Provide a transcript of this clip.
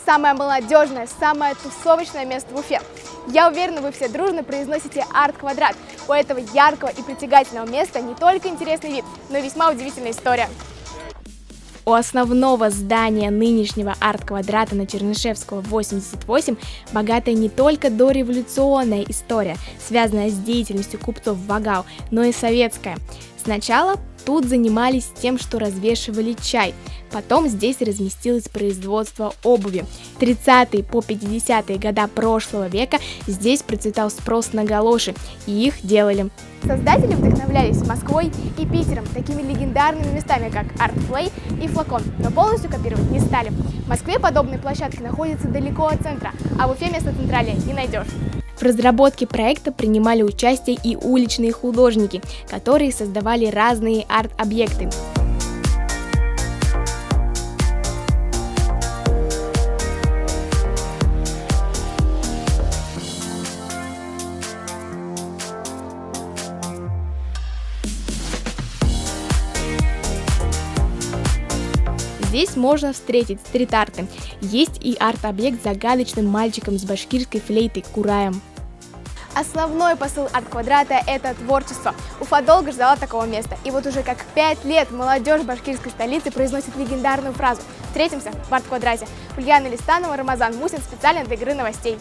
самое молодежное, самое тусовочное место в Уфе. Я уверена, вы все дружно произносите арт-квадрат. У этого яркого и притягательного места не только интересный вид, но и весьма удивительная история. У основного здания нынешнего арт-квадрата на Чернышевского, 88, богатая не только дореволюционная история, связанная с деятельностью купцов Вагау, но и советская. Сначала тут занимались тем, что развешивали чай. Потом здесь разместилось производство обуви. 30-е по 50-е годы прошлого века здесь процветал спрос на галоши, и их делали. Создатели вдохновлялись Москвой и Питером, такими легендарными местами, как Art-Play и Флакон, но полностью копировать не стали. В Москве подобные площадки находятся далеко от центра, а в Уфе место центральное не найдешь. В разработке проекта принимали участие и уличные художники, которые создавали разные арт-объекты. Здесь можно встретить стрит-арты. Есть и арт-объект с загадочным мальчиком с башкирской флейтой Кураем. Основной посыл арт-квадрата – это творчество. Уфа долго ждала такого места. И вот уже как 5 лет молодежь башкирской столицы произносит легендарную фразу. Встретимся в арт-квадрате. Ульяна Листанова, Рамазан Мусин специально для «Игры новостей».